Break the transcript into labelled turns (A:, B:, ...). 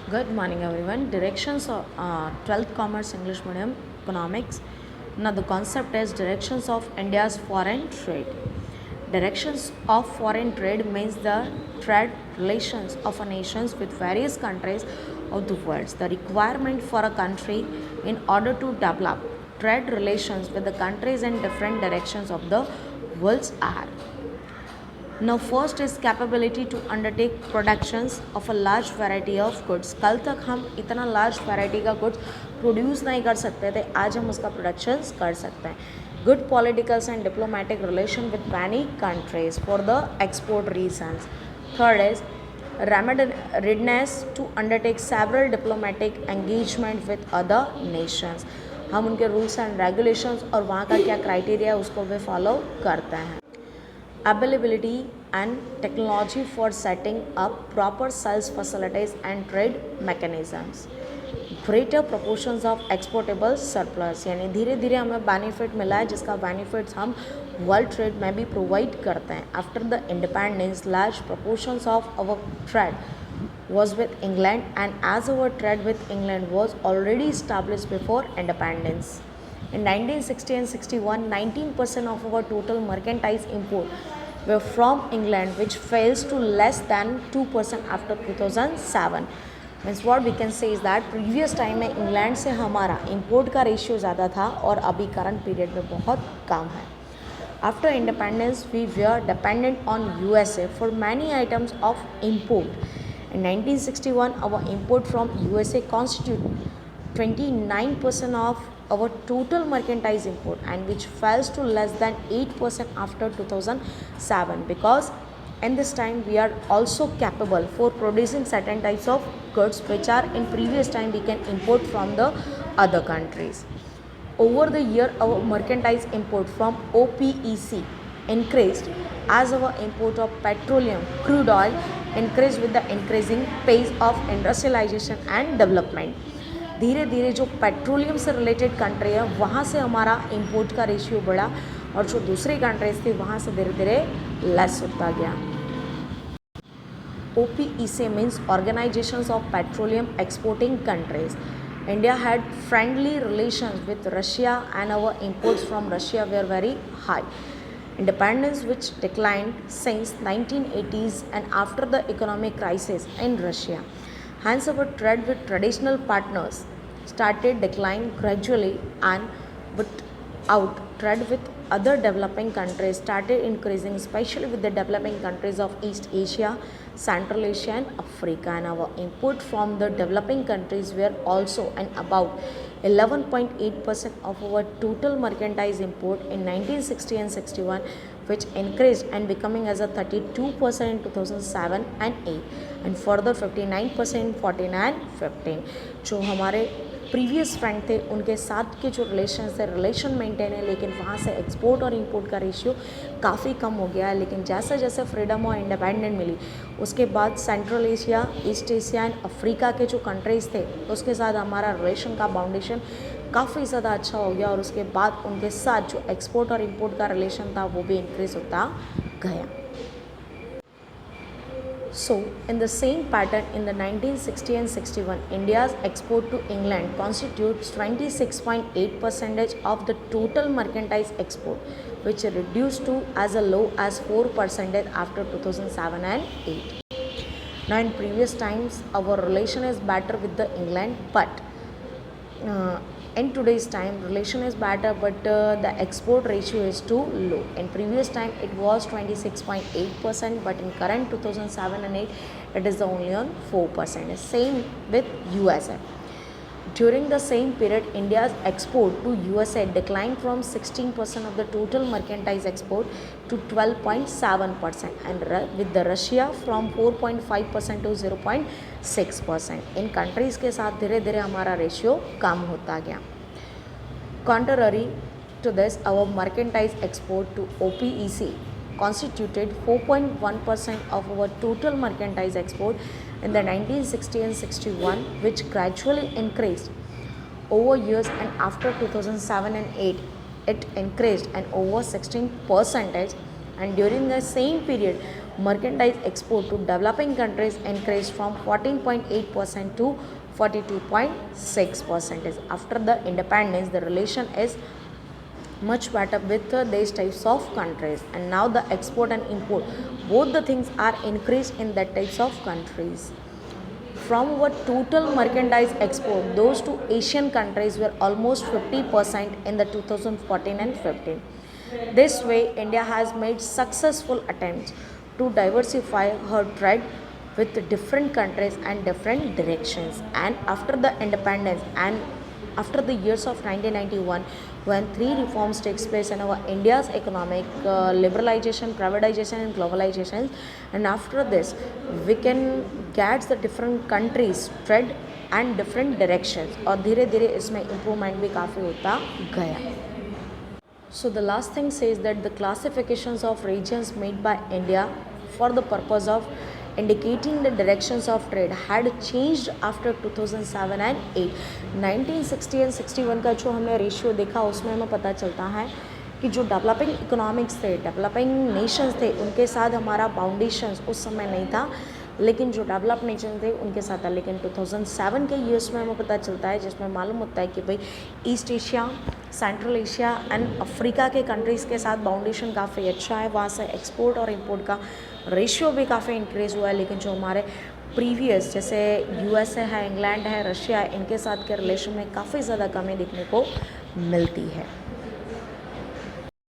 A: Good morning, everyone. Directions of 12th Commerce English Medium Economics. Now, the concept is directions of India's foreign trade. Directions of foreign trade means the trade relations of a nations with various countries of the world. The requirement for a country in order to develop trade relations with the countries in different directions of the world are. Now first is capability to undertake productions of a large variety of goods. कल तक हम इतना large variety का goods produce नहीं कर सकते थे, आज हम उसका productions कर सकते हैं. Good political and diplomatic relation with many countries for the export reasons. Third is readiness to undertake several diplomatic engagement with other nations. हम उनके rules and regulations और वहाँ का क्या criteria है उसको भी follow करते हैं. Availability and technology for setting up proper sales facilities and trade mechanisms. Greater proportions of exportable surplus यानी धीरे धीरे हमें बेनिफिट मिला है जिसका बेनिफिट्स हम वर्ल्ड ट्रेड में भी प्रोवाइड करते हैं. After the independence large proportions of our trade was with England, and as our trade with England was already established before independence. In 1960 and 61, 19% of our total mercantile import were from England, which falls to less than 2% after 2007. Means what we can say is that previous time में England से हमारा import का ratio ज़्यादा था और अभी current period में बहुत कम है. After independence, we were dependent on USA for many items of import. In 1961, our import from USA constituted 29% of our total mercantile import, and which falls to less than 8% after 2007, because in this time we are also capable for producing certain types of goods which are in previous time we can import from the other countries. Over the year, our mercantile import from OPEC increased as our import of petroleum crude oil increased with the increasing pace of industrialization and development. धीरे धीरे जो petroleum से related country है वहाँ से हमारा import का ratio बढ़ा और जो दूसरी कंट्रीज थी वहाँ से धीरे धीरे लेस होता गया. OPEC means Organizations of Petroleum Exporting Countries. India had friendly relations with Russia and our imports from Russia were very high. Independence which declined since 1980s and after the economic crisis in Russia. Hence our trade with traditional partners started decline gradually, and without trade with other developing countries started increasing, especially with the developing countries of East Asia, Central Asia and Africa. And our import from the developing countries were also and about 11.8% of our total mercantile import in 1960 and 61, which increased and becoming as a 32% in 2007 and 8, and further 59% in 14 and 15. जो हमारे previous friend थे उनके साथ के जो relation थे relation maintain है, लेकिन वहाँ से एक्सपोर्ट और इंपोर्ट का रेशियो काफ़ी कम हो गया है. लेकिन जैसे जैसे फ्रीडम और इंडिपेंडेंट मिली उसके बाद central Asia, east Asia and Africa के जो कंट्रीज़ थे उसके साथ हमारा रिलेशन का फाउंडेशन काफ़ी ज़्यादा अच्छा हो गया और उसके बाद उनके साथ जो एक्सपोर्ट और इंपोर्ट का रिलेशन था वो भी इंक्रीज़ होता गया. So, in the same pattern, in the 1960 and 61, India's export to England constitutes 26.8% of the total mercantile export, which reduced to as low as 4% after 2007 and 8. Now, in previous times, our relation is better with the England, but in today's time relation is better, but the export ratio is too low. In previous time it was 26.8%, but in current 2007 and 8 it is only on 4%. Same with USA. During the same period, India's export to USA declined from 16% of the total mercantile export to 12.7%, and with the Russia from 4.5% to 0.6%. In countries के साथ धीरे धीरे हमारा ratio कम होता गया. Contrary to this, our mercantile export to OPEC constituted 4.1% of our total mercantile export in the 1960 and 61, which gradually increased over years, and after 2007 and 8 it increased and over 16%, and during the same period merchandise export to developing countries increased from 14.8% to 42.6%. After the independence, the relation is much better with these types of countries, and now the export and import, both the things are increased in that types of countries. From our total merchandise export, those to Asian countries were almost 50% in the 2014 and 15. This way, India has made successful attempts to diversify her trade with different countries and different directions. And after the independence and after the years of 1991, when three reforms takes place in our India's economic liberalization, privatization and globalization, and after this we can get the different countries trade and different directions, और धीरे धीरे इसमें improvement भी काफ़ी होता गया. So the last thing says that the classifications of regions made by India for the purpose of indicating the directions of trade had changed after 2007 and 8. 1960 and 61 का जो हमने रेशियो देखा उसमें हमें पता चलता है कि जो डेवलपिंग इकोनॉमिक्स थे, डेवलपिंग नेशंस थे, उनके साथ हमारा बाउंडेशंस उस समय नहीं था, लेकिन जो डेवलप नेशन थे उनके साथ था. लेकिन 2007 के ईयर्स में हमें पता चलता है, जिसमें मालूम होता है कि भाई east Asia, central Asia and Africa के कंट्रीज़ के साथ बाउंडेशन काफ़ी अच्छा है, वहाँ से एक्सपोर्ट और इंपोर्ट का रेशियो भी काफ़ी इंक्रीज़ हुआ है. लेकिन जो हमारे प्रीवियस जैसे यूएसए है, इंग्लैंड है, रशिया है, इनके साथ के रिलेशन में काफ़ी ज़्यादा कमी देखने को मिलती है.